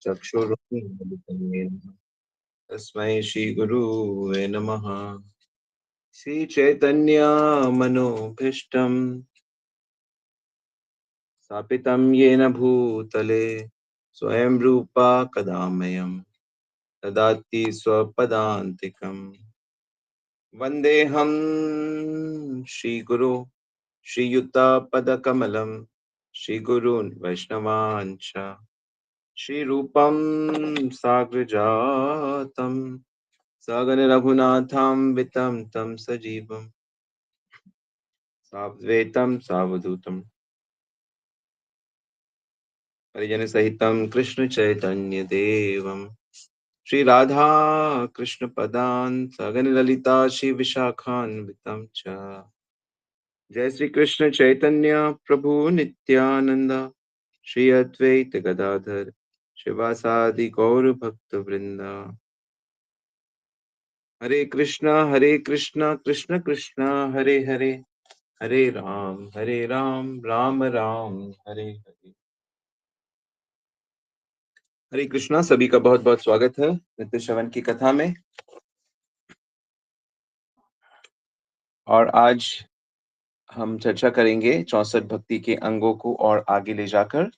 चक्षुरुन्मिलितं येन तस्मै श्रीगुरुवे नमः। श्रीचैतन्यमनोभीष्टं स्थापितं येन भूतले स्वयं रूपा कदा मह्यं ददाति स्वपदान्तिकम्। वन्देऽहं श्रीगुरो श्रीयुतपदकमलं श्रीगुरून् वैष्णवांश्च श्रीरूपं साग्रजातं सगन रघुनाथान्वितं तं सजीवं साद्वैतं सावधूतं परिजन सहितं कृष्ण चैतन्य देवं श्री राधा कृष्ण पदान् सगन ललिता श्री विशाखान्वितं च। जय श्री कृष्ण चैतन्य प्रभु नित्यानंद श्री अद्वैत गदाधर शिवासादि गौर भक्त वृंदा। हरे कृष्णा कृष्ण कृष्ण हरे हरे हरे राम राम हरे हरे। हरे कृष्णा, सभी का बहुत बहुत स्वागत है नित्य श्रवण की कथा में। और आज हम चर्चा करेंगे 64 भक्ति के अंगों को और आगे ले जाकर।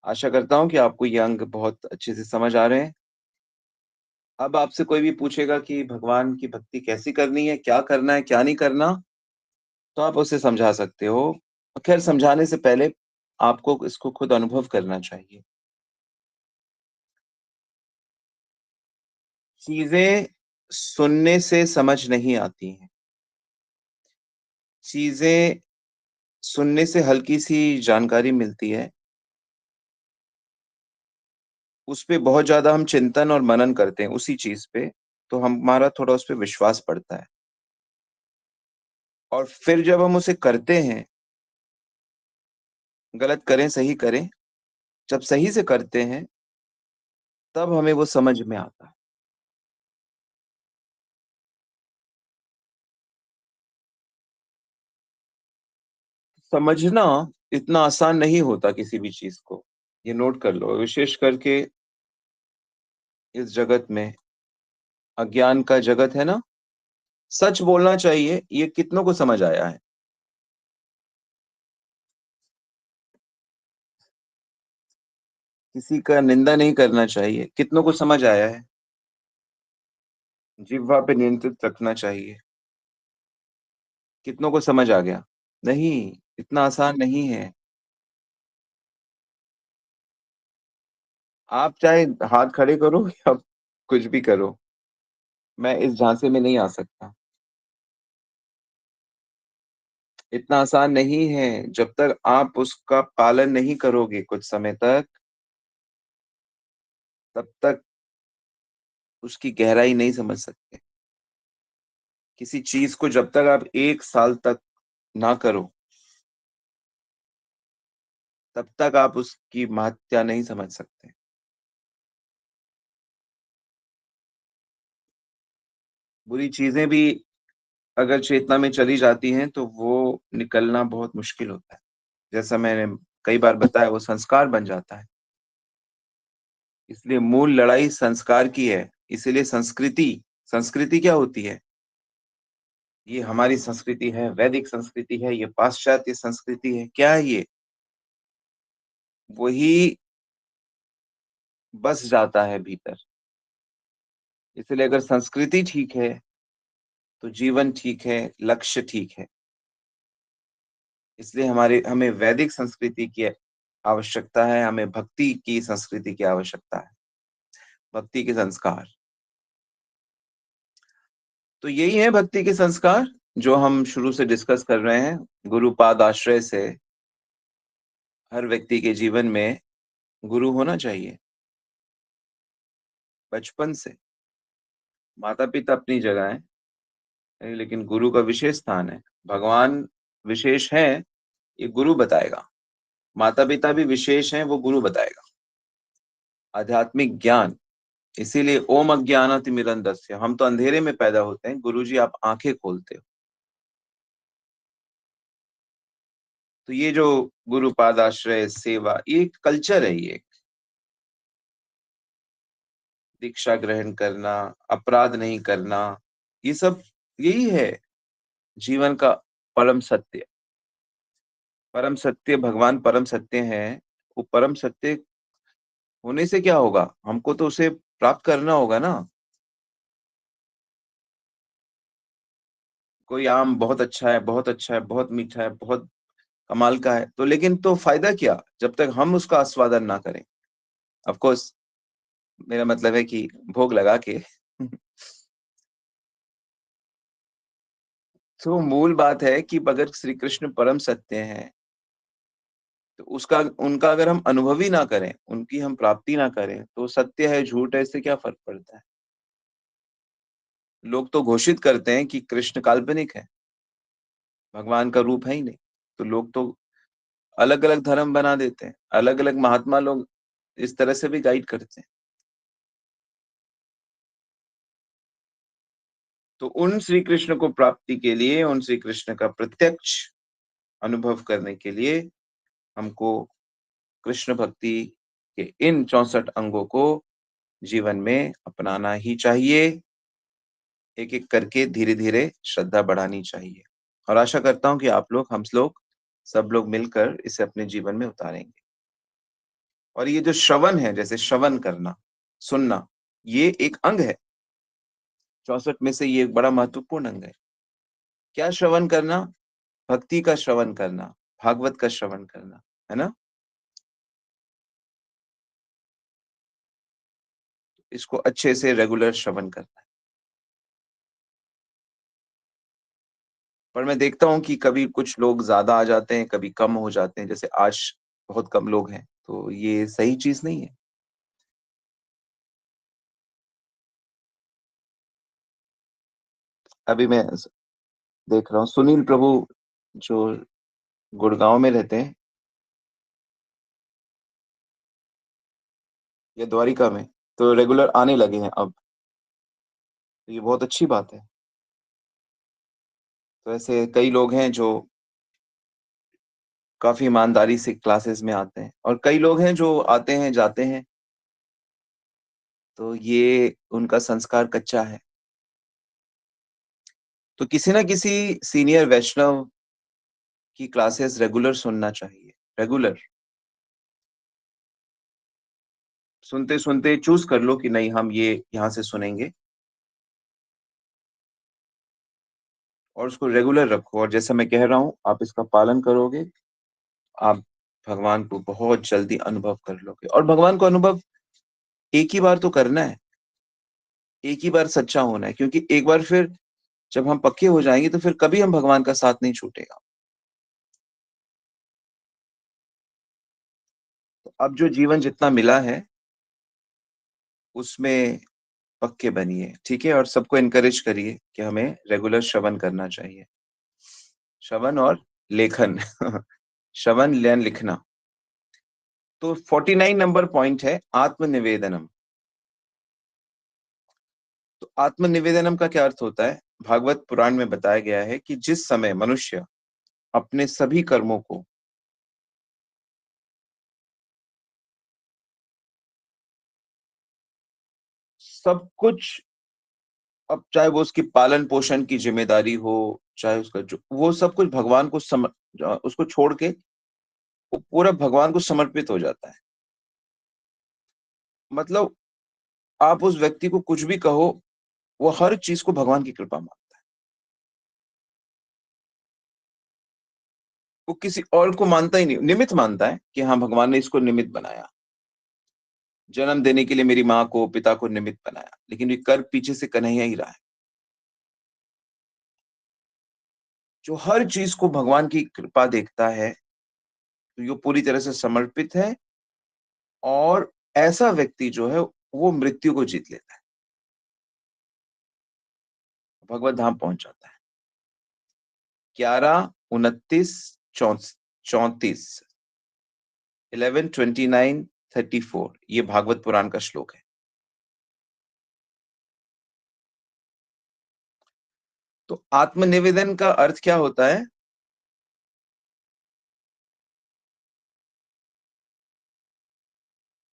आशा करता हूं कि आपको ये अंग बहुत अच्छे से समझ आ रहे हैं। अब आपसे कोई भी पूछेगा कि भगवान की भक्ति कैसी करनी है, क्या करना है, क्या नहीं करना, तो आप उसे समझा सकते हो। खैर, समझाने से पहले आपको इसको खुद अनुभव करना चाहिए। चीजें सुनने से समझ नहीं आती हैं। चीजें सुनने से हल्की सी जानकारी मिलती है, उस पे बहुत ज्यादा हम चिंतन और मनन करते हैं उसी चीज पे, तो हमारा थोड़ा उस पे विश्वास बढ़ता है। और फिर जब हम उसे करते हैं, गलत करें सही करें, जब सही से करते हैं तब हमें वो समझ में आता है। समझना इतना आसान नहीं होता किसी भी चीज को, ये नोट कर लो। विशेष करके इस जगत में, अज्ञान का जगत है ना, सच बोलना चाहिए, ये कितनों को समझ आया है। किसी का निंदा नहीं करना चाहिए, कितनों को समझ आया है। जिह्वा पे नियंत्रित रखना चाहिए, कितनों को समझ आ गया। नहीं, इतना आसान नहीं है। आप चाहे हाथ खड़े करो या कुछ भी करो, मैं इस झांसे में नहीं आ सकता। इतना आसान नहीं है। जब तक आप उसका पालन नहीं करोगे कुछ समय तक, तब तक उसकी गहराई नहीं समझ सकते। किसी चीज को जब तक आप 1 साल तक ना करो, तब तक आप उसकी महत्या नहीं समझ सकते। बुरी चीजें भी अगर चेतना में चली जाती हैं तो वो निकलना बहुत मुश्किल होता है। जैसा मैंने कई बार बताया, वो संस्कार बन जाता है। इसलिए मूल लड़ाई संस्कार की है। इसीलिए संस्कृति, संस्कृति क्या होती है? ये हमारी संस्कृति है, वैदिक संस्कृति है, ये पाश्चात्य संस्कृति है, क्या है ये? वही बस जाता है भीतर। इसलिए अगर संस्कृति ठीक है तो जीवन ठीक है, लक्ष्य ठीक है। इसलिए हमें वैदिक संस्कृति की आवश्यकता है, हमें भक्ति की संस्कृति की आवश्यकता है, भक्ति के संस्कार। तो यही है भक्ति के संस्कार जो हम शुरू से डिस्कस कर रहे हैं। गुरुपाद आश्रय से हर व्यक्ति के जीवन में गुरु होना चाहिए, बचपन से। माता पिता अपनी जगह है, लेकिन गुरु का विशेष स्थान है। भगवान विशेष है, ये गुरु बताएगा। माता पिता भी विशेष हैं, वो गुरु बताएगा। आध्यात्मिक ज्ञान, इसीलिए ओम अज्ञानातिमिरंधस्य, हम तो अंधेरे में पैदा होते हैं, गुरुजी आप आंखें खोलते हो। तो ये जो गुरुपाद आश्रय सेवा, ये एक कल्चर है, ये दीक्षा ग्रहण करना, अपराध नहीं करना, ये सब यही है जीवन का परम सत्य। परम सत्य, भगवान परम सत्य हैं। वो परम सत्य होने से क्या होगा? हमको तो उसे प्राप्त करना होगा ना। कोई आम बहुत अच्छा है, बहुत अच्छा है, बहुत मीठा है, बहुत कमाल का है, तो लेकिन तो फ़ायदा क्या? जब तक हम उसका आस्वादन ना करें। ऑफ़ कोर्स, मेरा मतलब है कि भोग लगा के। तो मूल बात है कि अगर श्री कृष्ण परम सत्य हैं, तो उसका उनका अगर हम अनुभव ही ना करें, उनकी हम प्राप्ति ना करें, तो सत्य है, झूठ है, इससे क्या फ़र्क पड़ता है? लोग तो घोषित करते हैं कि कृष्ण काल्पनिक है, भगवान का रूप है ही नहीं। तो लोग तो अलग-अलग धर्म बना देते हैं, अलग-अलग महात्मा लोग इस तरह से भी गाइड करते हैं। तो उन श्री कृष्ण को प्राप्ति के लिए, उन श्री कृष्ण का प्रत्यक्ष अनुभव करने के लिए हमको कृष्ण भक्ति के इन 64 अंगों को जीवन में अपनाना ही चाहिए। एक-एक करके धीरे-धीरे श्रद्धा बढ़ानी चाहिए। और आशा करता हूँ कि आप लोग, हम लोग, सब लोग मिलकर इसे अपने जीवन में उतारेंगे। और ये जो श्रवण है, जैसे श्रवण करना, सुनना, ये एक अंग है। 64 में से ये एक बड़ा महत्वपूर्ण अंग है। क्या श्रवण करना? भक्ति का श्रवण करना, भागवत का श्रवण करना, है ना? इसको अच्छे से रेगुलर श्रवण करना है। पर मैं देखता हूँ कि कभी कुछ लोग ज़्यादा आ जाते हैं, कभी कम हो जाते हैं, जैसे आज बहुत कम लोग हैं, तो ये सही चीज़ नहीं है। अभी मैं देख रहा हूँ सुनील प्रभु, जो गुड़गाँव में रहते हैं या द्वारिका में, तो रेगुलर आने लगे हैं अब। तो ये बहुत अच्छी बात है। तो ऐसे कई लोग हैं जो काफ़ी ईमानदारी से क्लासेस में आते हैं, और कई लोग हैं जो आते हैं, जाते हैं, तो ये उनका संस्कार कच्चा है। तो किसी न किसी सीनियर वैष्णव की क्लासेस रेगुलर सुनना चाहिए, रेगुलर। सुनते-सुनते चूज़ कर लो कि नहीं, हम ये यहाँ से सुनेंगे, और उसको रेगुलर रखो, और जैसा मैं कह रहा हूँ, आप इसका पालन करोगे, आप भगवान को बहुत जल्दी अनुभव कर लोगे। और भगवान को अनुभव एक ही बार तो करना है, एक ही बार सच्चा होना है, क्योंकि एक बार फिर जब हम पक्के हो जाएँगे, तो फिर कभी हम भगवान का साथ नहीं छूटेगा। तो अब जो जीवन जितना मिला है, उसमें पक्के बनिए, ठीक है? और सबको एनकरेज करिए कि हमें रेगुलर श्रवण करना चाहिए। श्रवण और लेखन। श्रवण, लेन, लिखना। तो 49 नंबर पॉइंट है आत्मनिवेदनम। तो आत्मनिवेदनम का क्या अर्थ होता है? भागवत पुराण में बताया गया है कि जिस समय मनुष्य अपने सभी कर्मों को सब कुछ, अब चाहे वो उसकी पालन-पोषण की ज़िम्मेदारी हो, चाहे उसका जो वो सब कुछ भगवान को उसको छोड़ के वो पूरा भगवान को समर्पित हो जाता है। मतलब आप उस व्यक्ति को कुछ भी कहो, वो हर चीज़ को भगवान की कृपा मानता है। वो किसी और को मानता ही नहीं, निमित्त मानता है कि हाँ, भगवान ने इसको निमित्त बनाया। जन्म देने के लिए मेरी माँ को, पिता को निमित्त बनाया, लेकिन ये कर पीछे से कन्हैया ही रहा है। जो हर चीज़ को भगवान की कृपा देखता है, तो ये पूरी तरह से समर्पित है, और ऐसा व्यक्ति जो है, वो मृत्यु को जीत लेता है, भगवत धाम पहुँच जाता है। 11, 29, 34, 11, 29, 34, ये भागवत पुराण का श्लोक है। तो आत्मनिवेदन का अर्थ क्या होता है?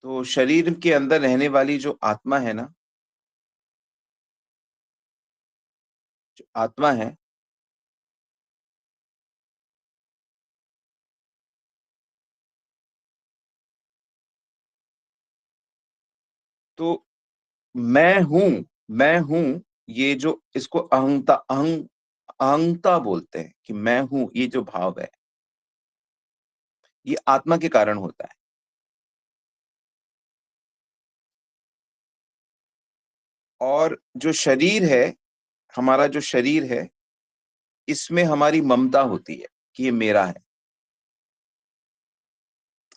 तो शरीर के अंदर रहने वाली जो आत्मा है ना, जो आत्मा है, तो मैं हूँ, मैं हूँ, ये जो इसको अहंता बोलते हैं कि मैं हूँ, ये जो भाव है, ये आत्मा के कारण होता है। और जो शरीर है, हमारा जो शरीर है, इसमें हमारी ममता होती है कि ये मेरा है।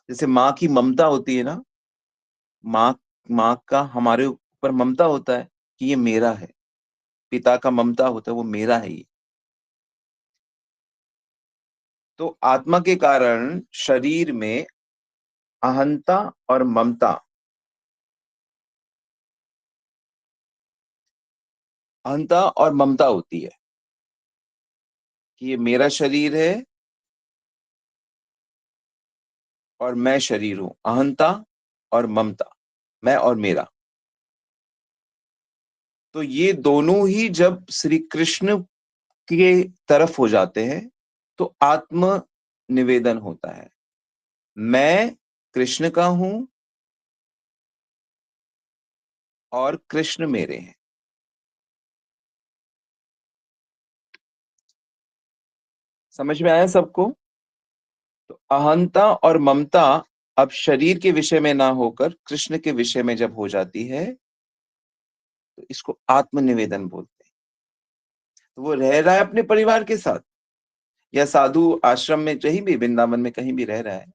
जैसे माँ की ममता होती है ना, माँ माँ का हमारे ऊपर ममता होता है कि ये मेरा है। पिता का ममता होता है, वो मेरा है ये। तो आत्मा के कारण शरीर में अहंता और ममता, अहंता और ममता होती है कि ये मेरा शरीर है और मैं शरीर हूँ। अहंता और ममता, मैं और मेरा। तो ये दोनों ही जब श्री कृष्ण के तरफ हो जाते हैं, तो आत्म निवेदन होता है। मैं कृष्ण का हूँ और कृष्ण मेरे हैं। समझ में आया सबको? तो अहंता और ममता अब शरीर के विषय में ना होकर कृष्ण के विषय में जब हो जाती है, तो इसको आत्मनिवेदन बोलते हैं। तो वो रह रहा है अपने परिवार के साथ या साधु आश्रम में, कहीं भी वृंदावन में कहीं भी रह रहा है,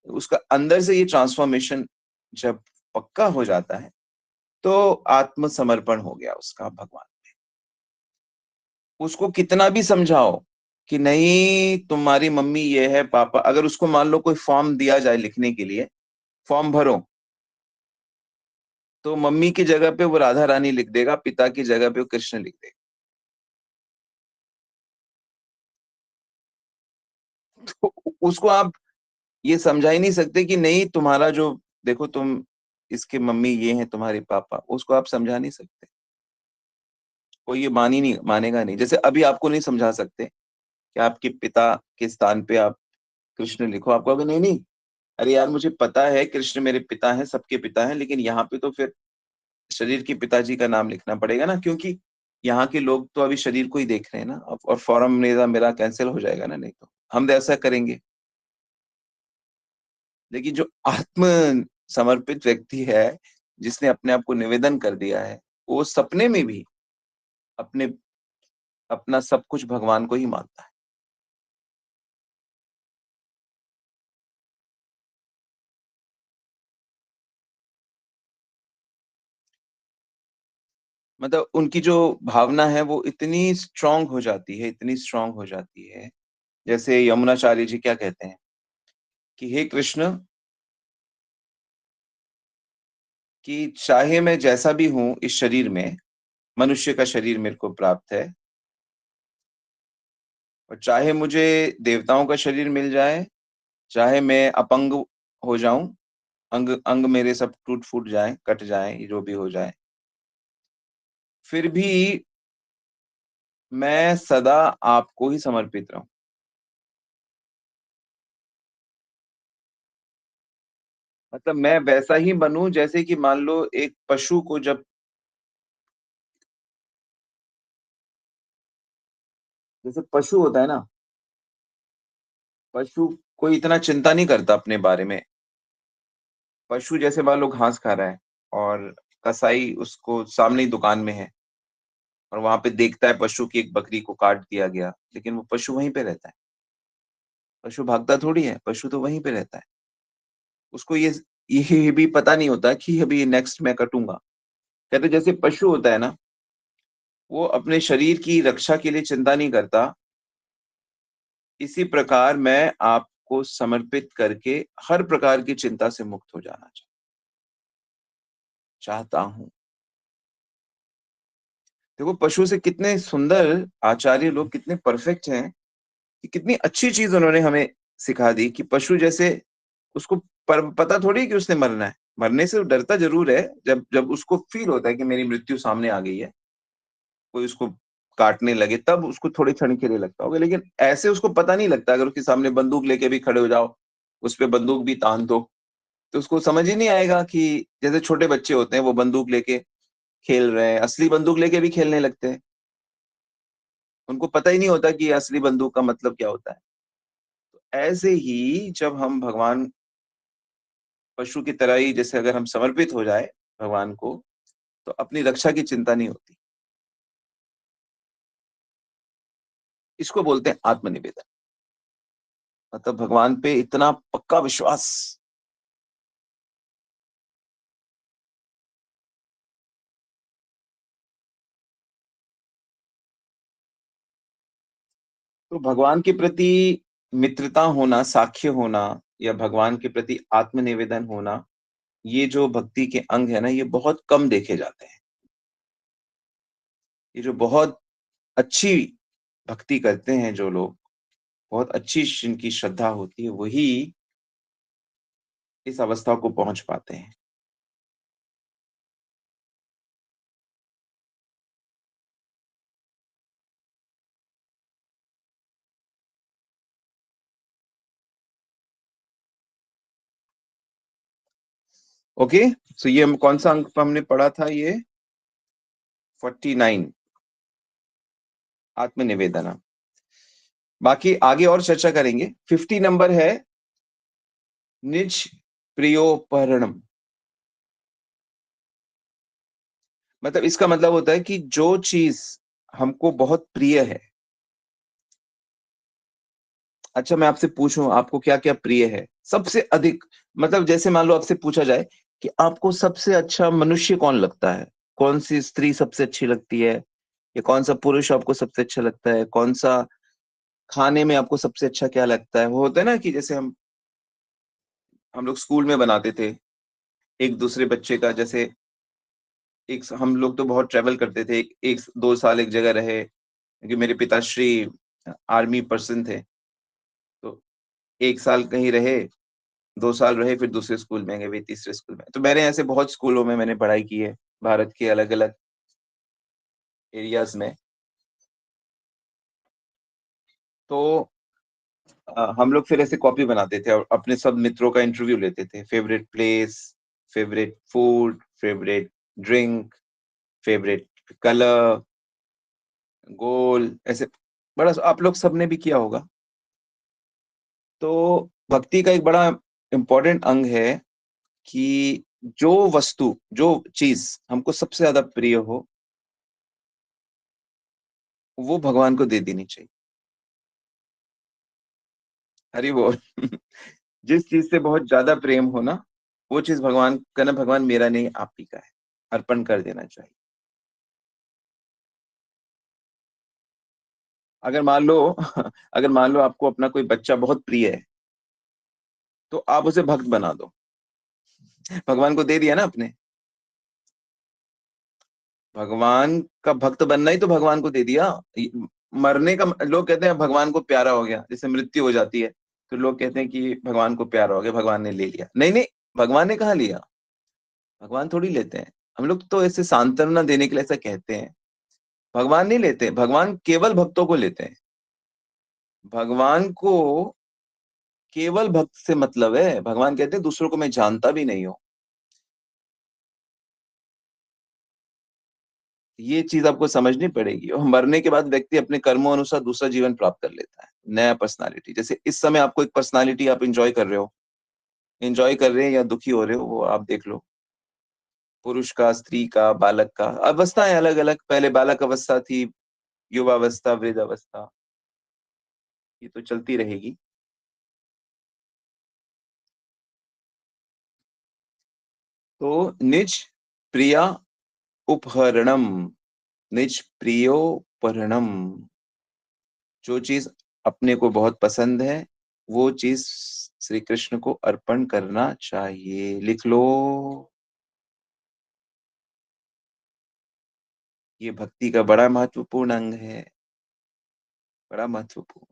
उसका अंदर से ये ट्रांसफॉर्मेशन जब पक्का हो जाता है, तो आत्मसमर्पण हो गया उसका भगवान। उसको कितना भी समझाओ कि नहीं तुम्हारी मम्मी ये है, पापा, अगर उसको मान लो कोई फॉर्म दिया जाए लिखने के लिए, फॉर्म भरो, तो मम्मी की जगह पे वो राधा रानी लिख देगा, पिता की जगह पे वो कृष्ण लिख देगा। तो उसको आप ये समझा ही नहीं सकते कि नहीं तुम्हारा जो, देखो तुम, इसके मम्मी ये हैं तुम्हारे पापा, उसको आप समझा नहीं सकते। कोई ये मान ही नहीं, मानेगा नहीं। जैसे अभी आपको नहीं समझा सकते कि आपके पिता के स्थान पे आप कृष्ण लिखो, आप कहोगे नहीं नहीं, अरे यार मुझे पता है कृष्ण मेरे पिता हैं, सबके पिता हैं, लेकिन यहाँ पे तो फिर शरीर के पिताजी का नाम लिखना पड़ेगा ना, क्योंकि यहाँ के लोग तो अभी शरीर को ही देख रहे हैं ना, और फॉर्म मेरा मेरा कैंसिल हो जाएगा ना, नहीं तो हम तो ऐसा करेंगे। लेकिन जो आत्म समर्पित व्यक्ति है, जिसने अपने आप को निवेदन कर दिया है, वो सपने में भी अपने अपना सब कुछ भगवान को ही मानता है। मतलब उनकी जो भावना है वो इतनी स्ट्रांग हो जाती है, इतनी स्ट्रांग हो जाती है। जैसे यमुनाचार्य जी क्या कहते हैं कि हे कृष्ण, कि चाहे मैं जैसा भी हूँ इस शरीर में, मनुष्य का शरीर मेरे को प्राप्त है, और चाहे मुझे देवताओं का शरीर मिल जाए, चाहे मैं अपंग हो जाऊं, अंग अंग मेरे सब टूट फूट जाए, कट जाए, जो भी हो जाए, फिर भी मैं सदा आपको ही समर्पित रहूं। मतलब मैं वैसा ही बनूं जैसे कि मान लो एक पशु को जब, जैसे पशु होता है ना, पशु कोई इतना चिंता नहीं करता अपने बारे में। पशु जैसे मान लो घास खा रहा है, और कसाई उसको सामने ही दुकान में है, और वहां पे देखता है पशु की एक बकरी को काट दिया गया, लेकिन वो पशु वहीं पे रहता है। पशु भागता थोड़ी है, पशु तो वहीं पे रहता है। उसको ये भी पता नहीं होता कि अभी नेक्स्ट मैं कटूंगा। कहते जैसे पशु होता है ना, वो अपने शरीर की रक्षा के लिए चिंता नहीं करता, इसी प्रकार मैं आपको समर्पित करके हर प्रकार की चिंता से मुक्त हो जाना चाहता हूँ। देखो पशु से कितने सुंदर आचार्य लोग, कितने परफेक्ट हैं, कि कितनी अच्छी चीज उन्होंने हमें सिखा दी कि पशु जैसे उसको पता थोड़ी कि उसने मरना है। मरने से वो डरता जरूर है, जब जब उसको फील होता है कि मेरी मृत्यु सामने आ गई है, कोई उसको काटने लगे, तब उसको थोड़े क्षण के लिए लगता होगा, लेकिन ऐसे उसको पता नहीं लगता। अगर उसके सामने बंदूक लेके भी खड़े हो जाओ, उस पे बंदूक भी तान दो, तो उसको समझ ही नहीं आएगा कि जैसे छोटे बच्चे होते हैं वो बंदूक लेके खेल रहे हैं, असली बंदूक लेके भी खेलने लगते हैं। उनको पता ही नहीं होता कि असली बंदूक का मतलब क्या होता है। ऐसे ही जब हम भगवान, पशु की तरह ही जैसे अगर हम समर्पित हो जाए भगवान को, तो अपनी रक्षा की चिंता नहीं होती। इसको बोलते हैं आत्मनिवेदन, मतलब भगवान पे इतना पक्का विश्वास। तो भगवान के प्रति मित्रता होना, साख्य होना, या भगवान के प्रति आत्मनिवेदन होना, ये जो भक्ति के अंग है ना, ये बहुत कम देखे जाते हैं। ये जो बहुत अच्छी भक्ति करते हैं जो लोग, बहुत अच्छी जिनकी श्रद्धा होती है, वही इस अवस्था को पहुंच पाते हैं। ओके, सो ये हम कौन सा अंक हमने पढ़ा था, ये 49, आत्मनिवेदना। बाकी आगे और चर्चा करेंगे। 50 नंबर है निज प्रियोपहरणम। मतलब इसका मतलब होता है कि जो चीज हमको बहुत प्रिय है। अच्छा, मैं आपसे पूछूं, आपको क्या क्या प्रिय है सबसे अधिक? मतलब जैसे मान लो आपसे पूछा जाए कि आपको सबसे अच्छा मनुष्य कौन लगता है, कौन सी स्त्री सबसे अच्छी लगती है, या कौन सा पुरुष आपको सबसे अच्छा लगता है, कौन सा खाने में आपको सबसे अच्छा क्या लगता है। वो होता है ना कि जैसे हम लोग स्कूल में बनाते थे एक दूसरे बच्चे का, जैसे एक हम लोग तो बहुत ट्रेवल करते थे, एक 2 साल एक जगह रहे, क्योंकि मेरे पिताश्री आर्मी पर्सन थे। तो 1 साल कहीं रहे, 2 साल रहे, फिर दूसरे स्कूल में गए, फिर तीसरे स्कूल में। तो मैंने ऐसे बहुत स्कूलों में मैंने पढ़ाई की है, भारत के अलग अलग एरियाज में। तो हम लोग फिर ऐसे कॉपी बनाते थे और अपने सब मित्रों का इंटरव्यू लेते थे, favourite place, favourite food, favourite drink, favourite colour, goal, ऐसे बड़ा। आप लोग सबने भी किया होगा। तो भक्ति का एक बड़ा इंपॉर्टेंट अंग है कि जो वस्तु, जो चीज हमको सबसे ज्यादा प्रिय हो, वो भगवान को दे देनी चाहिए। हरि बोल। जिस चीज से बहुत ज्यादा प्रेम हो ना, वो चीज भगवान का ना, भगवान मेरा नहीं आप ही का है, अर्पण कर देना चाहिए। अगर मान लो अगर मान लो आपको अपना कोई बच्चा बहुत प्रिय है, तो आप उसे भक्त बना दो। भगवान को दे दिया ना आपने। भगवान का भक्त बनना ही तो भगवान को दे दिया। मरने का, लोग कहते हैं भगवान को प्यारा हो गया, जैसे मृत्यु हो जाती है, तो लोग कहते हैं कि भगवान को प्यारा हो गया, भगवान ने ले लिया। नहीं नहीं, भगवान ने कहाँ लिया, भगवान थोड़ी लेते हैं। हम लोग तो ऐसे सांत्वना देने के लिए ऐसा कहते हैं। भगवान नहीं लेते, भगवान केवल भक्तों को लेते हैं। भगवान को केवल भक्त से मतलब है। भगवान कहते हैं दूसरों को मैं जानता भी नहीं हूं। ये चीज आपको समझनी पड़ेगी। और मरने के बाद व्यक्ति अपने कर्मों अनुसार दूसरा जीवन प्राप्त कर लेता है, नया पर्सनालिटी। जैसे इस समय आपको एक पर्सनालिटी आप इंजॉय कर रहे हो, एंजॉय कर रहे हैं या दुखी हो रहे हो, वो आप देख लो। पुरुष का, स्त्री का, बालक का, अवस्थाएं अलग अलग। पहले बालक अवस्था थी, युवावस्था, वृद्धावस्था, ये तो चलती रहेगी। तो निज प्रिया उपहरणम, निज प्रियोपहरणम, जो चीज अपने को बहुत पसंद है, वो चीज श्री कृष्ण को अर्पण करना चाहिए। लिख लो, ये भक्ति का बड़ा महत्वपूर्ण अंग है, बड़ा महत्वपूर्ण।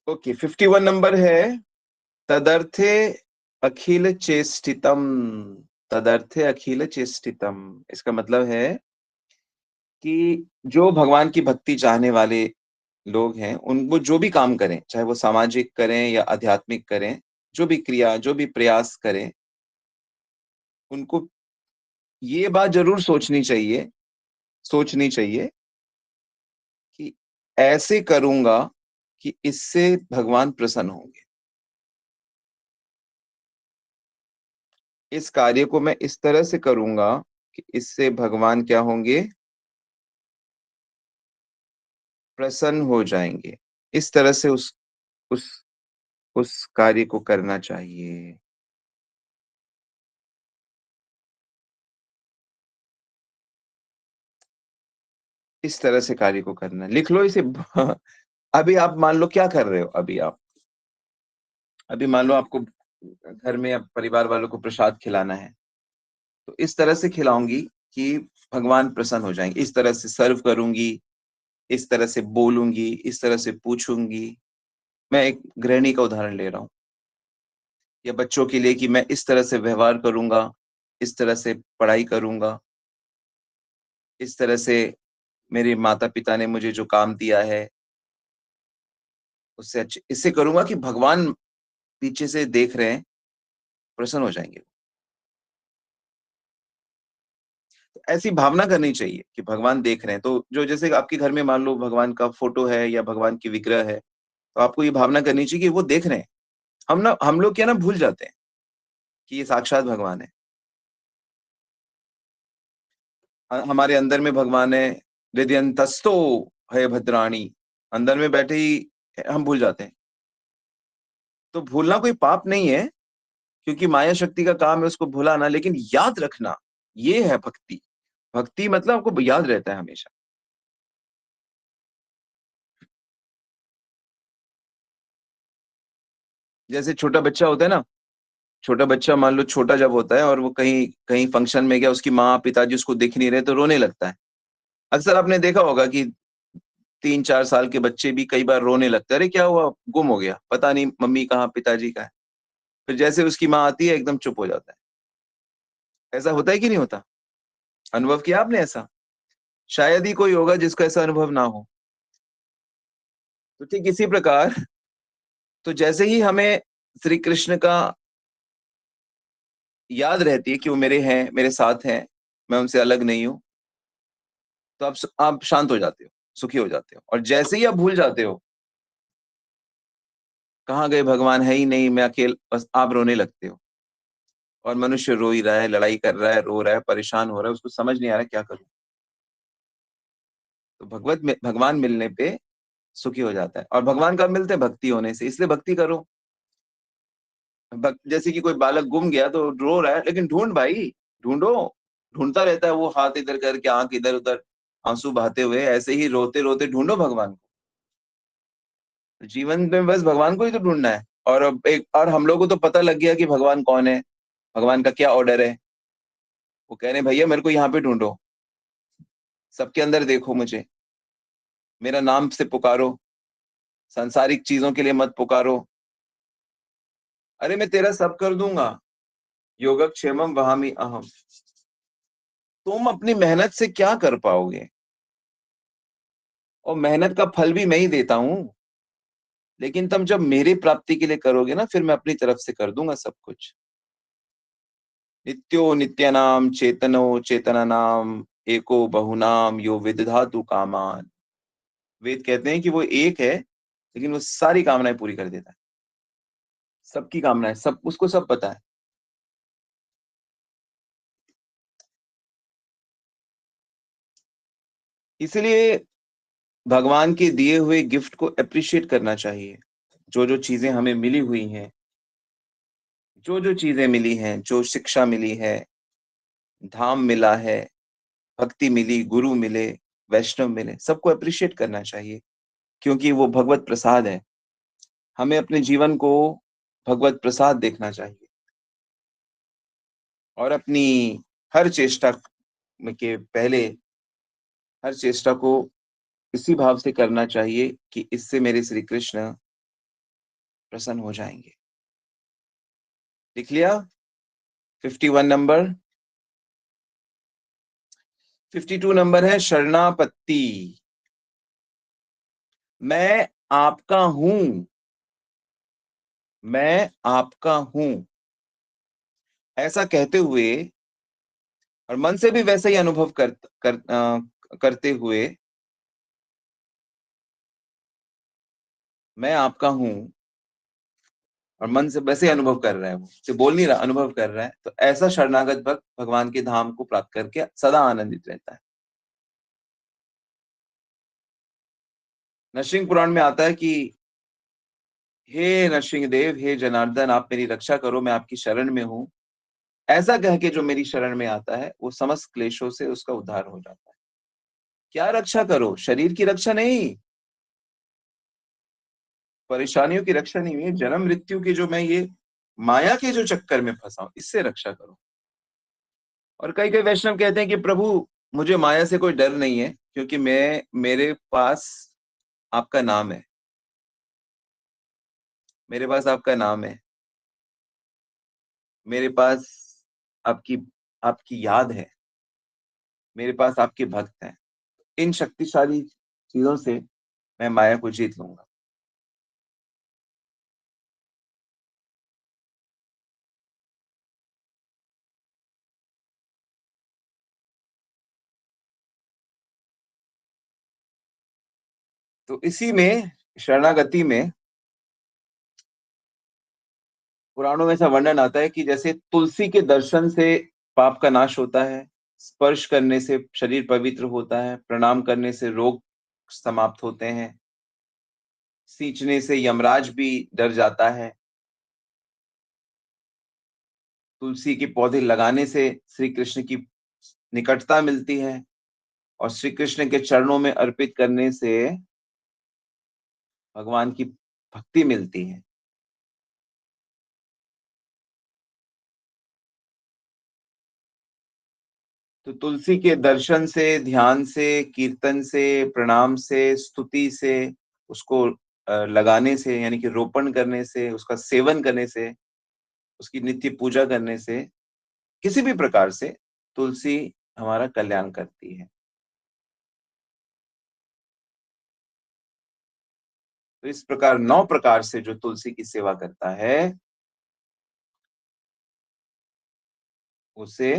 ओके, 51 नंबर है, तदर्थे अखिल चेष्टितम। तदर्थे अखिल चेष्टितम, इसका मतलब है कि जो भगवान की भक्ति चाहने वाले लोग हैं, उन वो जो भी काम करें, चाहे वो सामाजिक करें या आध्यात्मिक करें, जो भी क्रिया, जो भी प्रयास करें, उनको ये बात ज़रूर सोचनी चाहिए कि ऐसे करूँगा कि इससे भगवान प्रसन्न होंगे। इस कार्य को मैं इस तरह से करूँगा कि इससे भगवान क्या होंगे? प्रसन्न हो जाएँगे। इस तरह से उस उस कार्य को करना चाहिए। इस तरह से कार्य को करना है। लिख लो इसे। अभी आप मान लो क्या कर रहे हो अभी मान लो आपको घर में अब परिवार वालों को प्रसाद खिलाना है, तो इस तरह से खिलाऊँगी कि भगवान प्रसन्न हो जाएँगे। इस तरह से सर्व करूँगी, इस तरह से बोलूँगी, इस तरह से पूछूँगी। मैं एक गृहिणी का उदाहरण ले रहा हूँ। या बच्चों के लिए कि मैं इस तरह से व्यवहार करूँगा, इस तरह से पढ़ाई करूँगा, इस तरह से मेरे माता-पिता ने मुझे जो काम दिया है, उससे अच्छे इससे करूँगा कि भगवान पीछे से देख रहे हैं, प्रसन्न हो जाएँगे। तो ऐसी भावना करनी चाहिए कि भगवान देख रहे हैं। तो जो जैसे आपके घर में मान लो भगवान का फ़ोटो है या भगवान की विग्रह है, तो आपको ये भावना करनी चाहिए कि वो देख रहे हैं। हम लोग क्या ना भूल जाते हैं कि ये साक्षात भगवान है। हमारे अंदर में भगवान है, हृदयंतस्थो है भद्राणी, अंदर में बैठे ही हम भूल जाते हैं। तो भूलना कोई पाप नहीं है, क्योंकि माया शक्ति का काम है उसको भुलाना, लेकिन याद रखना, ये है भक्ति। भक्ति मतलब आपको याद रहता है हमेशा। जैसे छोटा बच्चा होता है ना, छोटा बच्चा मान लो छोटा जब होता है और वो कहीं कहीं फंक्शन में गया, उसकी माँ, पिताजी उसको दिख नहीं रहे तो रोने लगता है। अक्सर आपने देखा होगा कि 3-4 साल के बच्चे भी कई बार रोने लगते हैं, अरे क्या हुआ? गुम हो गया, पता नहीं मम्मी कहाँ, पिताजी कहाँ है। फिर जैसे उसकी माँ आती है एकदम चुप हो जाता है। ऐसा होता है कि नहीं होता? अनुभव किया आपने ऐसा? शायद ही कोई होगा जिसको ऐसा अनुभव ना हो। तो ठीक इसी प्रकार, तो जैसे ही हमें श्री कृष्ण का याद रहती है कि वो मेरे हैं, मेरे साथ हैं, मैं उनसे अलग नहीं हूँ, तो आप शांत हो जाते हो, सुखी हो जाते हो। और जैसे ही आप भूल जाते हो, कहाँ गए भगवान, है ही नहीं, मैं बस आप रोने लगते हो। और मनुष्य रो ही रहा है, लड़ाई कर रहा है, रो रहा है, परेशान हो रहा है, उसको समझ नहीं आ रहा है क्या करूँ? तो भगवान मिलने पे सुखी हो जाता है। और भगवान कब मिलते हैं? भक्ति होने से। इसलिए भक्ति करो। जैसे कि कोई बालक गुम गया तो रो रहा है, लेकिन ढूँढ भाई, ढूँढो। ढूँढता रहता है वो, हाथ इधर करके, आँख इधर-उधर, आँसू बहाते हुए, ऐसे ही रोते-रोते ढूँढो भगवान को। जीवन में बस भगवान को ही तो ढूँढना है। और अब एक और हम लोगों को तो पता लग गया कि भगवान कौन है, भगवान का क्या ऑर्डर है। वो कह रहे हैं भैया मेरे को यहाँ पे ढूँढो, सबके अंदर देखो मुझे, मेरा नाम से पुकारो, सांसारिक चीज़ों के लिए मत पुकारो। अरे मैं तेरा सब कर दूँगा, योगक्षेमम वहामि अहम्। तुम अपनी मेहनत से क्या कर पाओगे? और मेहनत का फल भी मैं ही देता हूँ। लेकिन तुम जब मेरी प्राप्ति के लिए करोगे ना, फिर मैं अपनी तरफ से कर दूँगा सब कुछ। नित्यो नित्यानां चेतनो चेतनानां एको बहुनाम यो विदधातु कामान्। वेद कहते हैं कि वो एक है, लेकिन वो सारी कामनाएँ पूरी कर देता है। सबकी कामनाएँ, सब उसको सब पता है। इसलिए भगवान के दिए हुए गिफ्ट को एप्रिशिएट करना चाहिए। जो-जो चीज़ें हमें मिली हुई हैं, जो-जो चीज़ें मिली हैं, जो शिक्षा मिली है, धाम मिला है, भक्ति मिली, गुरु मिले, वैष्णव मिले, सबको एप्रिशिएट करना चाहिए, क्योंकि वो भगवत प्रसाद है। हमें अपने जीवन को भगवत प्रसाद देखना चाहिए और अपनी हर चेष्टा में के पहले हर चेष्टा को इसी भाव से करना चाहिए कि इससे मेरे श्री कृष्ण प्रसन्न हो जाएंगे। लिख लिया? 51 नंबर। 52 नंबर है शरणापत्ति। मैं आपका हूं, मैं आपका हूं, ऐसा कहते हुए और मन से भी वैसा ही अनुभव करते हुए, मैं आपका हूं, और मन से वैसे ही अनुभव कर रहा है, वो से बोल नहीं रहा, अनुभव कर रहा है, तो ऐसा शरणागत भक्त भगवान के धाम को प्राप्त करके सदा आनंदित रहता है। नरसिंह पुराण में आता है कि हे नरसिंह देव, हे जनार्दन, आप मेरी रक्षा करो, मैं आपकी शरण में हूं। ऐसा कह के जो मेरी शरण में आता है वो समस्त क्लेशों से उसका उद्धार हो जाता है। क्या रक्षा करो? शरीर की रक्षा नहीं, परेशानियों की रक्षा नहीं है, जन्म मृत्यु की जो मैं ये माया के जो चक्कर में फंसा हूं, इससे रक्षा करो। और कई कई वैष्णव कहते हैं कि प्रभु मुझे माया से कोई डर नहीं है, क्योंकि मेरे पास आपका नाम है, मेरे पास आपका नाम है, मेरे पास आपकी आपकी याद है, मेरे पास आपके भक्त हैं। इन शक्तिशाली चीजों से मैं माया को जीत लूंगा। तो इसी में, शरणागति में, पुराणों में ऐसा वर्णन आता है कि जैसे तुलसी के दर्शन से पाप का नाश होता है, स्पर्श करने से शरीर पवित्र होता है, प्रणाम करने से रोग समाप्त होते हैं, सींचने से यमराज भी डर जाता है, तुलसी के पौधे लगाने से श्री कृष्ण की निकटता मिलती है, और श्री कृष्ण के चरणों में अर्पित करने से भगवान की भक्ति मिलती है। तो तुलसी के दर्शन से, ध्यान से, कीर्तन से, प्रणाम से, स्तुति से, उसको लगाने से, यानी कि रोपण करने से, उसका सेवन करने से, उसकी नित्य पूजा करने से, किसी भी प्रकार से तुलसी हमारा कल्याण करती है। तो इस प्रकार 9 प्रकार से जो तुलसी की सेवा करता है, उसे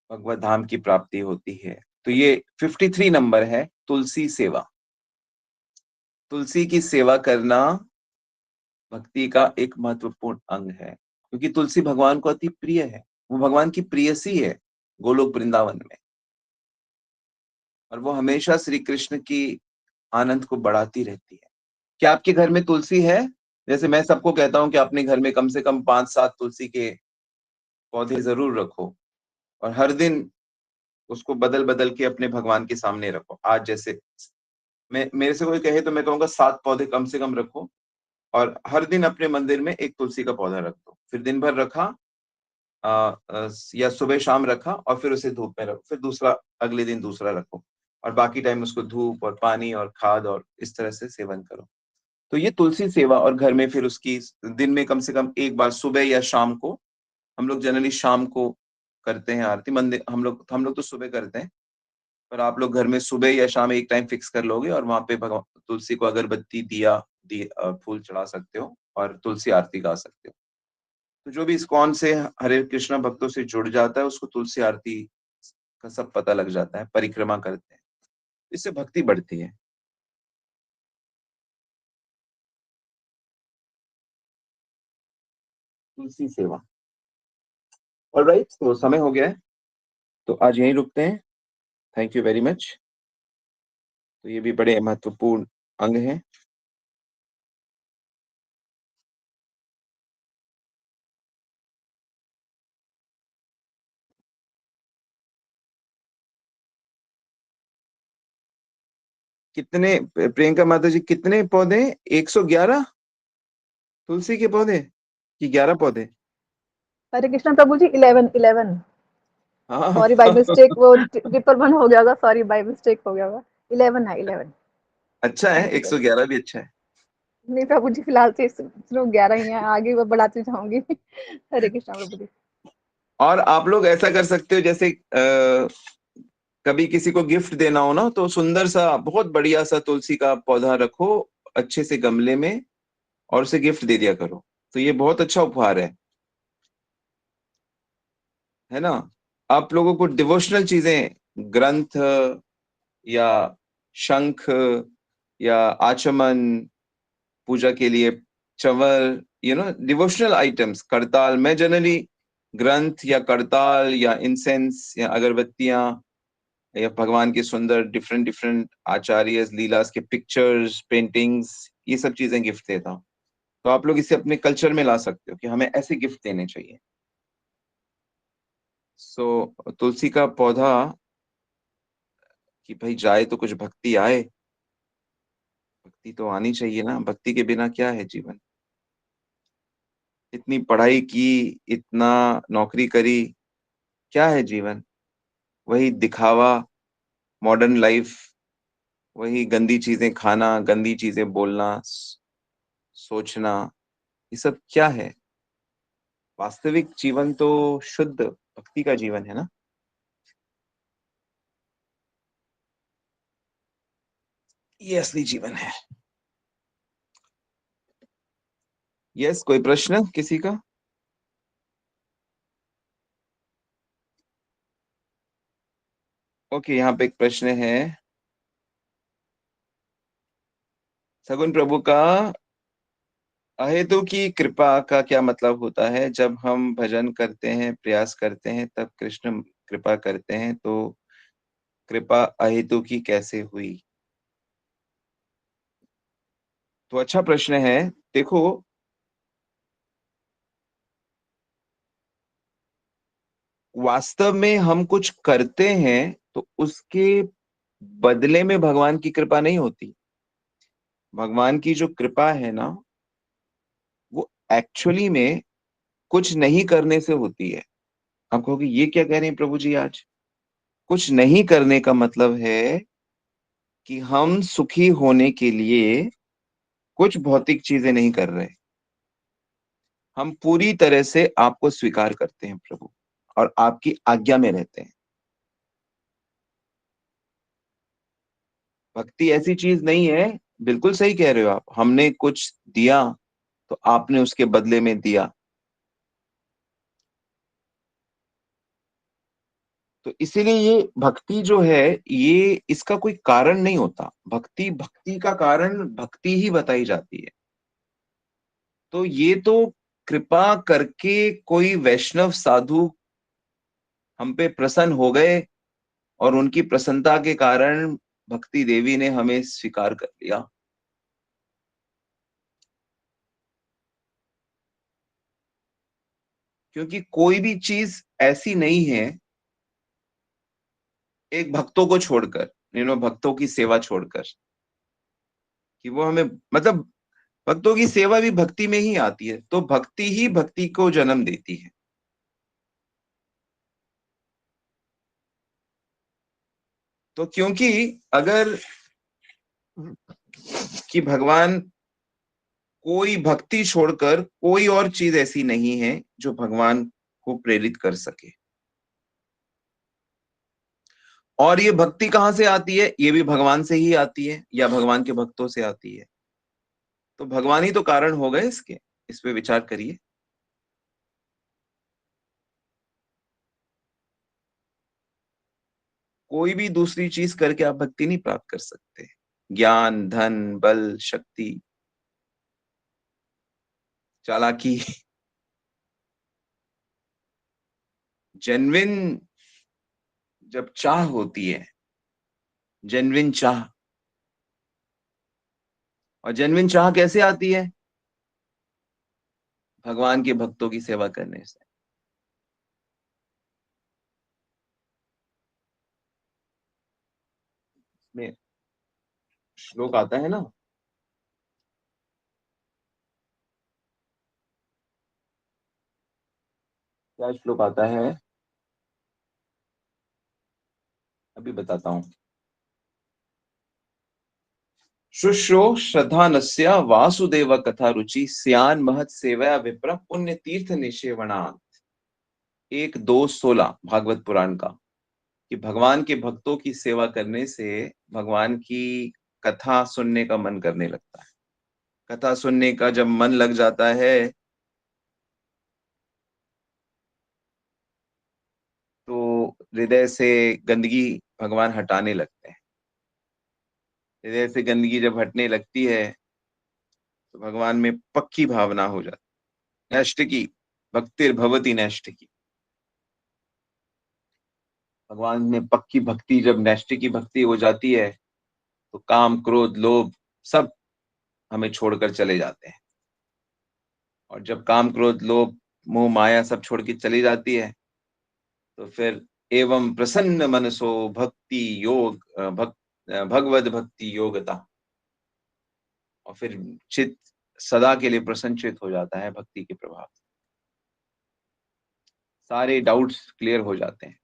भगवत धाम की प्राप्ति होती है। तो ये 53 नंबर है, तुलसी सेवा। तुलसी की सेवा करना भक्ति का एक महत्वपूर्ण अंग है, क्योंकि तुलसी भगवान को अति प्रिय है, वो भगवान की प्रियसी है गोलोक वृंदावन में, और वो हमेशा श्री कृष्ण की आनंद को बढ़ाती रहती है। क्या आपके घर में तुलसी है? जैसे मैं सबको कहता हूँ कि अपने घर में कम से कम 5-7 तुलसी के पौधे जरूर रखो, और हर दिन उसको बदल बदल के अपने भगवान के सामने रखो। आज जैसे मैं, मेरे से कोई कहे तो मैं कहूंगा 7 पौधे कम से कम रखो, और हर दिन अपने मंदिर में एक तुलसी का पौधा रख दो। फिर दिन भर रखा, या सुबह शाम रखा, और फिर उसे धूप में रखो, फिर दूसरा अगले दिन दूसरा रखो, और बाकी टाइम उसको धूप और पानी और खाद और इस तरह से सेवन करो। तो ये तुलसी सेवा, और घर में फिर उसकी दिन में कम से कम एक बार सुबह या शाम को, हम लोग जनरली शाम को करते हैं आरती, मंदिर हम लोग तो सुबह करते हैं, पर आप लोग घर में सुबह या शाम एक टाइम फिक्स कर लोगे, और वहां पे भगवान तुलसी को अगरबत्ती, फूल चढ़ा सकते हो, और तुलसी आरती गा सकते हो। तो जो भी इस्कॉन से हरे कृष्णा भक्तों से जुड़ जाता है, उसको तुलसी आरती का सब पता लग जाता है, परिक्रमा करते हैं, इससे भक्ति बढ़ती है। तुलसी सेवा। ऑलराइट, तो समय हो गया है, तो आज यहीं रुकते हैं। Thank you very much. तो ये भी बड़े महत्वपूर्ण अंग हैं। कितने, प्रियंका माता जी, कितने पौधे? 111 तुलसी के पौधे कि 11 पौधे? हरे कृष्ण प्रभु जी, 11 11। हाँ। सॉरी बाय मिस्टेक, वो ट्रिपल वन हो गया होगा, सॉरी बाय मिस्टेक हो गया होगा। 11 है, 11। अच्छा है, थैंक यू। 111 भी अच्छा है। नहीं प्रभु जी, फिलहाल से सिर्फ 11 ही है, आगे वो बढ़ाती जाऊंगी। हरे कृष्णा प्रभु जी। और आप लोग ऐसा कर सकते हो, जैसे कभी किसी को गिफ्ट देना हो ना, तो सुंदर सा बहुत बढ़िया सा तुलसी का पौधा रखो अच्छे से गमले में, और उसे गिफ्ट दे दिया करो। तो ये बहुत अच्छा उपहार है ना। आप लोगों को डिवोशनल चीजें, ग्रंथ या शंख या आचमन, पूजा के लिए चंवर, डिवोशनल आइटम्स, करताल, मैं जनरली ग्रंथ या करताल या इंसेंस या अगरबत्तियां या भगवान के सुंदर डिफरेंट डिफरेंट आचार्य लीलास के पिक्चर्स, पेंटिंग्स, ये सब चीजें गिफ्ट देता हूँ। तो आप लोग इसे अपने कल्चर में ला सकते हो कि हमें ऐसे गिफ्ट देने चाहिए। तुलसी का पौधा, कि भाई जाए तो कुछ भक्ति आए, भक्ति तो आनी चाहिए ना, भक्ति के बिना क्या है जीवन। इतनी पढ़ाई की, इतना नौकरी करी, क्या है जीवन? वही दिखावा, मॉडर्न लाइफ, वही गंदी चीजें खाना, गंदी चीजें बोलना, सोचना, ये सब क्या है? वास्तविक जीवन तो शुद्ध भक्ति का जीवन है ना। ये असली जीवन है। यस, कोई प्रश्न किसी का? ओके, यहाँ पे एक प्रश्न है। सगुन प्रभु का अहेतु की कृपा का क्या मतलब होता है? जब हम भजन करते हैं, प्रयास करते हैं, तब कृष्ण कृपा करते हैं, तो कृपा अहेतु की कैसे हुई? तो अच्छा प्रश्न है। देखो, वास्तव में हम कुछ करते हैं तो उसके बदले में भगवान की कृपा नहीं होती। भगवान की जो कृपा है ना, वो एक्चुअली में कुछ नहीं करने से होती है। आप कहोगे ये क्या कह रहे हैं प्रभु जी आज? कुछ नहीं करने का मतलब है कि हम सुखी होने के लिए कुछ भौतिक चीजें नहीं कर रहे। हम पूरी तरह से आपको स्वीकार करते हैं प्रभु, और आपकी आज्ञा में रहते हैं। भक्ति ऐसी चीज नहीं है। बिल्कुल सही कह रहे हो आप, हमने कुछ दिया तो आपने उसके बदले में दिया। तो इसीलिए ये भक्ति जो है, ये इसका कोई कारण नहीं होता। भक्ति भक्ति का कारण भक्ति ही बताई जाती है। तो ये तो कृपा करके कोई वैष्णव साधु हम पे प्रसन्न हो गए, और उनकी प्रसन्नता के कारण भक्ति देवी ने हमें स्वीकार कर लिया। क्योंकि कोई भी चीज ऐसी नहीं है, एक भक्तों को छोड़कर, भक्तों की सेवा छोड़कर, कि वो हमें, मतलब भक्तों की सेवा भी भक्ति में ही आती है, तो भक्ति ही भक्ति को जन्म देती है। तो क्योंकि अगर कि भगवान, कोई भक्ति छोड़कर कोई और चीज ऐसी नहीं है जो भगवान को प्रेरित कर सके। और ये भक्ति कहाँ से आती है? ये भी भगवान से ही आती है, या भगवान के भक्तों से आती है। तो भगवान ही तो कारण हो गए इसके। इस पे विचार करिए। कोई भी दूसरी चीज करके आप भक्ति नहीं प्राप्त कर सकते। ज्ञान, धन, बल, शक्ति, चालाकी, जेन्युइन जब चाह होती है, जेन्युइन चाह, और जेन्युइन चाह कैसे आती है? भगवान के भक्तों की सेवा करने से। में श्लोक आता है ना, क्या श्लोक आता है? अभी बताता हूँ। शुश्रो श्रद्धानस्य वासुदेव कथा रुचि स्यान महत सेवया विप्र पुण्य तीर्थ निषेवणा। 1-2-16 भागवत पुराण का, कि भगवान के भक्तों की सेवा करने से भगवान की कथा सुनने का मन करने लगता है। कथा सुनने का जब मन लग जाता है तो हृदय से गंदगी भगवान हटाने लगते हैं। हृदय से गंदगी जब हटने लगती है तो भगवान में पक्की भावना हो जाती है। नैष्ठिकी भक्तिर्भवति नैष्ठिकी। भगवान में पक्की भक्ति, जब नैष्ठिकी भक्ति हो जाती है तो काम क्रोध लोभ सब हमें छोड़कर चले जाते हैं। और जब काम क्रोध लोभ मोह माया सब छोड़ के चली जाती है तो फिर एवं प्रसन्न मनसो भक्ति योग भगवत भक्ति योगता। और फिर चित्त सदा के लिए प्रसन्नचित हो जाता है भक्ति के प्रभाव से। सारे डाउट्स क्लियर हो जाते हैं।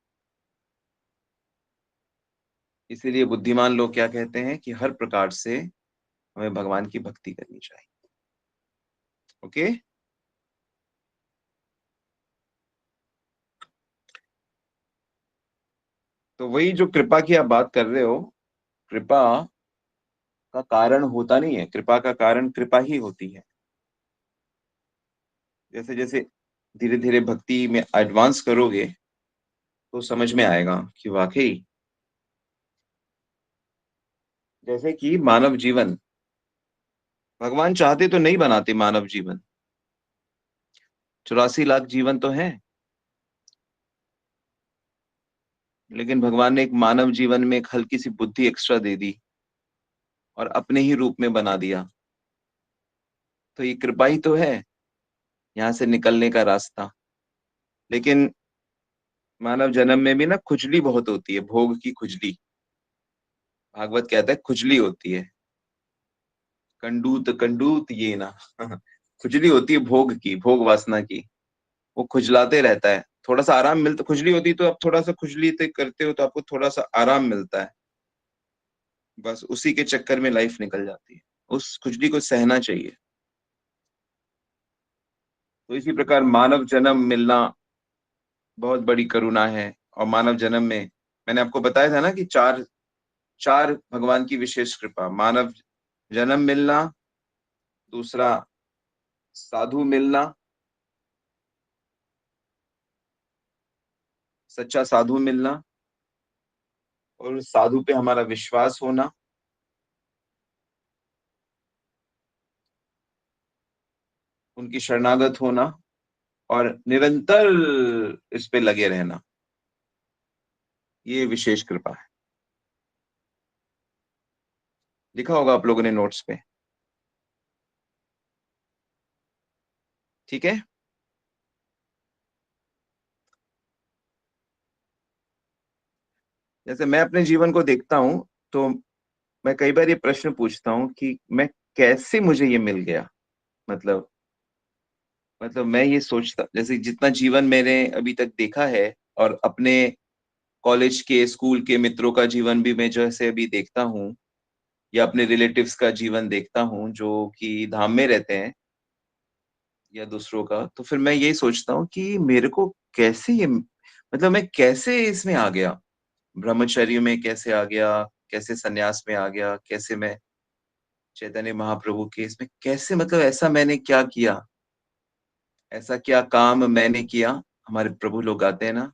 इसीलिए बुद्धिमान लोग क्या कहते हैं कि हर प्रकार से हमें भगवान की भक्ति करनी चाहिए। ओके। तो वही जो कृपा की आप बात कर रहे हो, कृपा का कारण होता नहीं है, कृपा का कारण कृपा ही होती है। जैसे जैसे धीरे धीरे भक्ति में एडवांस करोगे तो समझ में आएगा कि वाकई, जैसे कि मानव जीवन, भगवान चाहते तो नहीं बनाते मानव जीवन। 84 लाख जीवन तो है, लेकिन भगवान ने एक मानव जीवन में एक हल्की सी बुद्धि एक्स्ट्रा दे दी और अपने ही रूप में बना दिया। तो ये कृपा ही तो है, यहाँ से निकलने का रास्ता। लेकिन मानव जन्म में भी ना खुजली बहुत होती है, भोग की खुजली। भागवत कहता है खुजली होती है, कंडूत कंडूत ये ना खुजली होती है भोग की, भोग वासना की। वो खुजलाते रहता है, थोड़ा सा आराम मिलता, खुजली होती तो आप थोड़ा सा खुजली करते हो तो आपको थोड़ा सा आराम मिलता है, बस उसी के चक्कर में लाइफ निकल जाती है। उस खुजली को सहना चाहिए। तो इसी प्रकार मानव जन्म मिलना बहुत बड़ी करुणा है। और मानव जन्म में मैंने आपको बताया था ना कि चार चार भगवान की विशेष कृपा, मानव जन्म मिलना, दूसरा साधु मिलना, सच्चा साधु मिलना, और साधु पे हमारा विश्वास होना, उनकी शरणागत होना, और निरंतर इस पे लगे रहना, ये विशेष कृपा है। लिखा होगा आप लोगों ने नोट्स पे, ठीक है। जैसे मैं अपने जीवन को देखता हूं तो मैं कई बार ये प्रश्न पूछता हूँ कि मैं कैसे, मुझे ये मिल गया। मतलब मैं ये सोचता, जैसे जितना जीवन मैंने अभी तक देखा है और अपने कॉलेज के स्कूल के मित्रों का जीवन भी मैं जैसे अभी देखता हूँ, या अपने रिलेटिव्स का जीवन देखता हूँ जो कि धाम में रहते हैं, या दूसरों का, तो फिर मैं यही सोचता हूँ कि मेरे को कैसे ये, मैं कैसे इसमें आ गया, ब्रह्मचर्य में कैसे आ गया, कैसे सन्यास में आ गया, कैसे मैं चैतन्य महाप्रभु के इसमें कैसे, ऐसा मैंने क्या किया, ऐसा क्या काम मैंने किया। हमारे प्रभु लोग गाते हैं ना,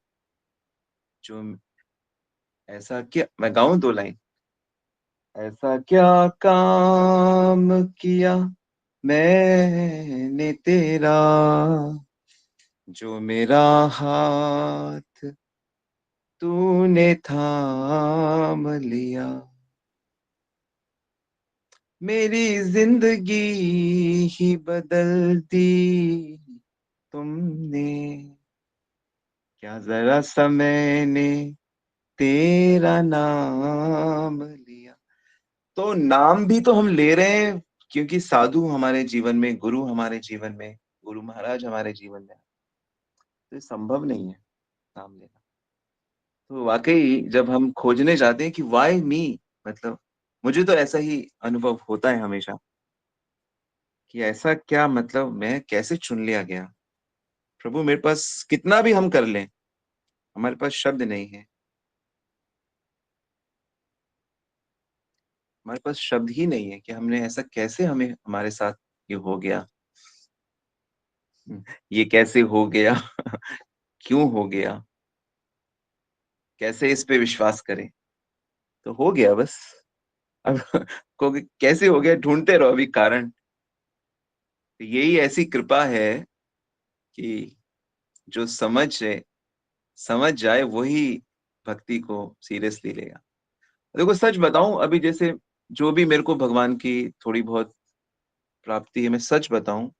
जो ऐसा क्या, मैं गाऊं 2 लाइन। ऐसा क्या काम किया मैंने तेरा, जो मेरा हाथ तूने थाम लिया, मेरी जिंदगी ही बदल दी तुमने, क्या जरा सा मैंने तेरा नाम लिया। तो नाम भी तो हम ले रहे हैं क्योंकि साधु हमारे जीवन में, गुरु हमारे जीवन में, गुरु महाराज हमारे जीवन में, तो ये संभव नहीं है नाम लेना। तो वाकई जब हम खोजने जाते हैं कि वाई मी, मतलब मुझे तो ऐसा ही अनुभव होता है हमेशा कि ऐसा क्या, मतलब मैं कैसे चुन लिया गया। प्रभु मेरे पास कितना भी हम कर लें, हमारे पास शब्द नहीं है। हमारे पास शब्द ही नहीं है कि हमने ऐसा कैसे, हमें हमारे साथ ये हो गया। ये कैसे हो गया? क्यों हो गया? कैसे इस पे विश्वास करें? तो हो गया बस। अब कहोगे कैसे हो गया, ढूँढते रहो अभी कारण। तो यही ऐसी कृपा है कि जो समझ जाए वही भक्ति को सीरियसली लेगा। देखो सच बताऊँ, अभी जैसे जो भी मेरे को भगवान की थोड़ी बहुत प्राप्ति है, मैं सच बताऊँ,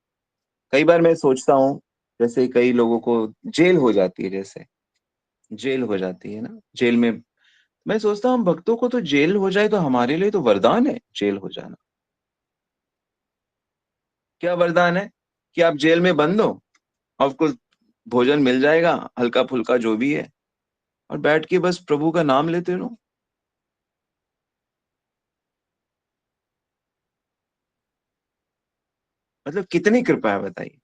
कई बार मैं सोचता हूँ, जैसे कई लोगों को जेल हो जाती है, जैसे जेल हो जाती है ना, जेल में मैं सोचता हूँ हम भक्तों को तो जेल हो जाए तो हमारे लिए तो वरदान है जेल हो जाना। क्या वरदान है कि आप जेल में बंद हो, आपको भोजन मिल जाएगा, हल्का-फुल्का जो भी है, और बैठ के बस प्रभु का नाम लेते रहो। मतलब कितनी कृपा है बताइए।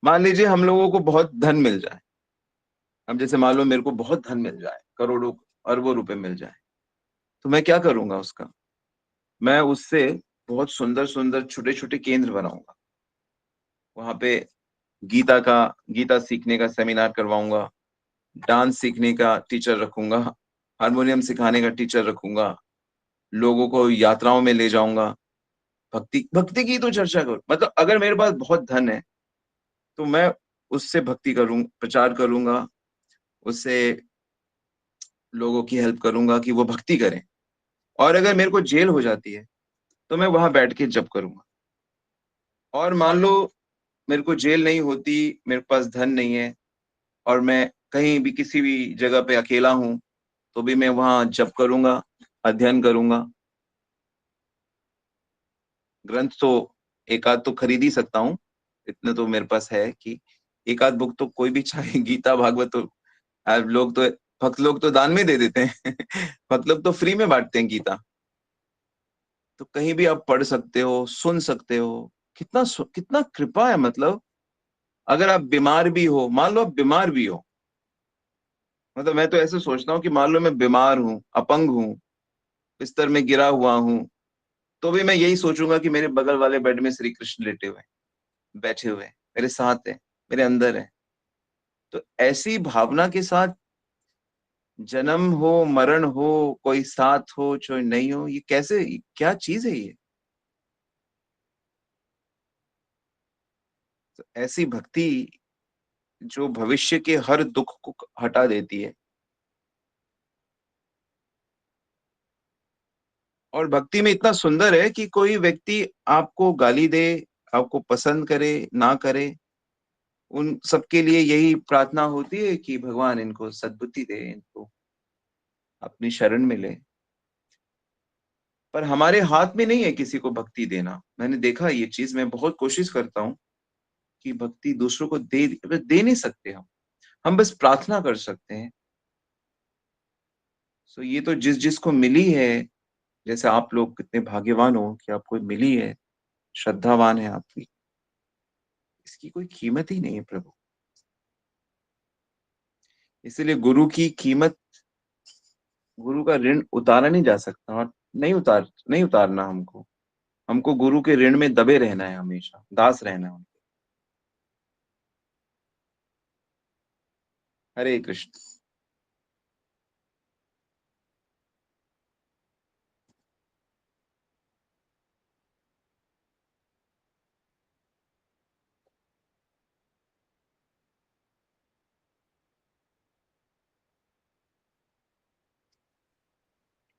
मान लीजिए हम लोगों को बहुत धन मिल जाए। अब जैसे मान लो मेरे को बहुत धन मिल जाए, करोड़ों, अरबों रुपए मिल जाए, तो मैं क्या करूँगा उसका? मैं उससे बहुत सुंदर-सुंदर छोटे-छोटे केंद्र बनाऊँगा। वहाँ पे गीता का गीता सीखने का सेमिनार करवाऊँगा, डांस सीखने का टीचर रखूँगा, हारमोनियम सिखाने का टीचर रखूँगा, लोगों को यात्राओं में ले जाऊँगा, भक्ति भक्ति की तो चर्चा करूँ। मतलब अगर मेरे पास बहुत धन है, तो मैं उससे भक्ति प्रचार करूँगा, उससे लोगों की हेल्प करूँगा कि वो भक्ति करें। और अगर मेरे को जेल हो जाती है, तो मैं वहाँ बैठ के जप करूँगा। और मान लो मेरे को जेल नहीं होती, मेरे पास धन नहीं है और मैं कहीं भी किसी भी जगह पे अकेला हूँ, तो भी मैं वहाँ जप करूँगा, अध्ययन करूँगा। ग्रंथ तो एक आध तो खरीद ही सकता हूँ, इतने तो मेरे पास है कि एक आध बुक तो कोई भी चाहे, गीता, भागवत तो लोग तो, भक्त लोग तो दान में दे देते हैं। भक्त लोग तो फ्री में बाँटते हैं गीता। तो कहीं भी आप पढ़ सकते हो, सुन सकते हो। कितना कृपा है, मतलब अगर आप बीमार भी हो, मान लो आप बीमार भी हो, मतलब मैं तो ऐसे सोचता हूँ कि मान लो मैं बीमार हूँ, अपंग हूँ, बिस्तर में गिरा हुआ हूँ, तो भी मैं यही सोचूँगा कि मेरे बगल वाले बेड में श्री कृष्ण लेटे हुए हैं, बैठे हुए हैं, मेरे साथ हैं, मेरे अंदर हैं। तो ऐसी भावना के साथ जन्म हो, मरण हो, कोई साथ हो, चाहे नहीं हो, ये कैसे, क्या चीज़ है ये? तो ऐसी भक्ति जो भविष्य के हर दुःख को हटा देती है। और भक्ति में इतना सुंदर है कि कोई व्यक्ति आपको गाली दे, आपको पसंद करे, ना करे, उन सबके लिए यही प्रार्थना होती है कि भगवान इनको सद्बुद्धि दे, इनको अपनी शरण में ले। पर हमारे हाथ में नहीं है किसी को भक्ति देना। मैंने देखा ये चीज़, मैं बहुत कोशिश करता हूँ कि भक्ति दूसरों को दे नहीं सकते हम। हम बस प्रार्थना कर सकते हैं। सो ये तो जिसको मिली है, जैसे आप लोग कितने भाग्यवान हो कि आपको मिली है, श्रद्धावान है आपकी, इसकी कोई कीमत ही नहीं है प्रभु। इसीलिए गुरु का ऋण उतारा नहीं जा सकता, और नहीं उतारना हमको। हमको गुरु के ऋण में दबे रहना है, हमेशा दास रहना है। हरे कृष्ण।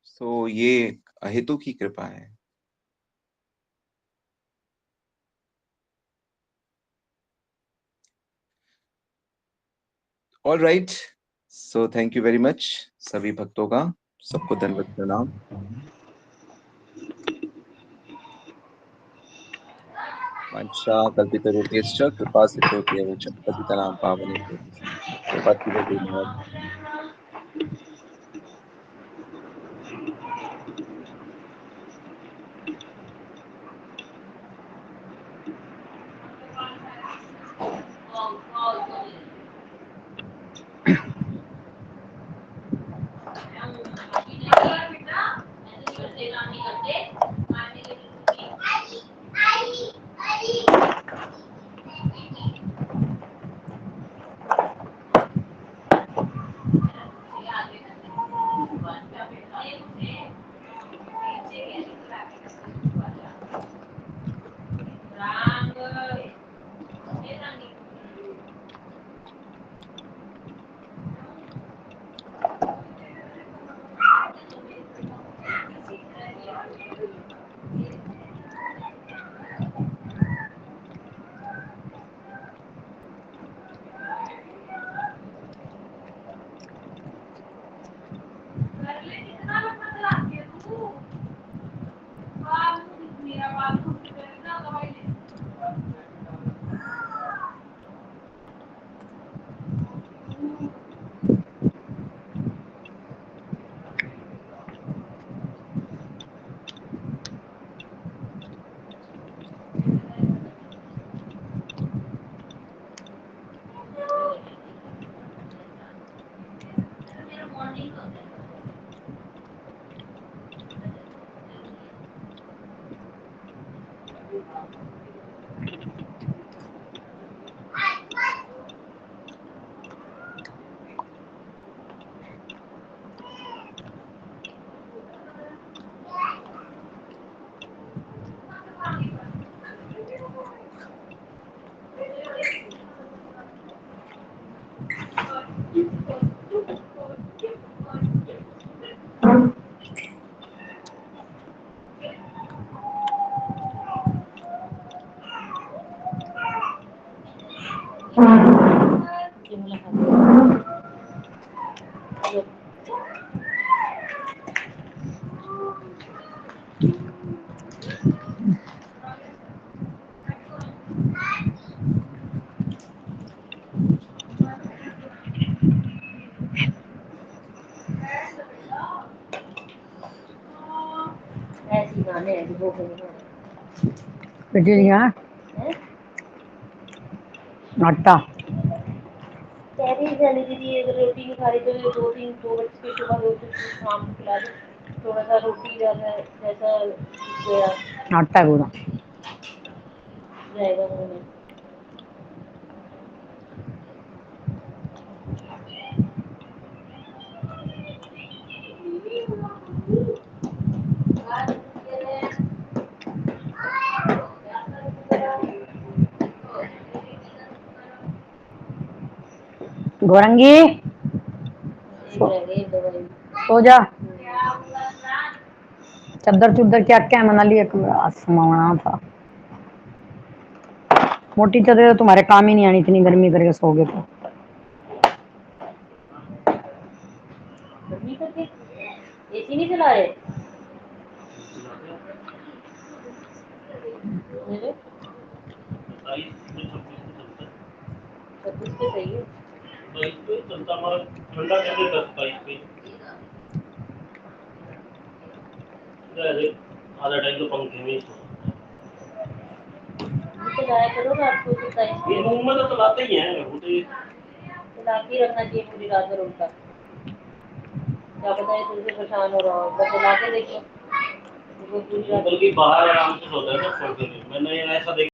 सो ये अहेतु की कृपा है। All right, so thank you very much सभी भक्तों का, सबको दंडवत प्रणाम। वाञ्छा कल्पितरूपेश्च कृपा सिन्धुभ्येव च पतितानां पावनेभ्यो कृपा कीजिए। पिटिया आटा कैरी जाने दीदी अगर रोटी नहीं खा रही तो 2 बजे सुबह 2 शाम को खिला दो थोड़ा सा रोटी जैसा आटा है पूरा जाएगा मुंह में गोरंगी सो जा चद्दर चुद्दर क्या क्या मना लिया समावना था मोटी चद्दर तो तुम्हारे काम ही नहीं आनी इतनी गर्मी करके सोगे तो एसी नहीं चला रहे सही है ठंडा आधा टाइम तो पंखे में चलाया करो रात को ये रूम में तो चलाते ही हैं चला के रखना चाहिए पूरी रात में रूम का क्या पता है तुमसे परेशान हो रहा हो बस चला के देखो बल्कि बाहर आराम से सोता है ना मैंने ऐसा देखा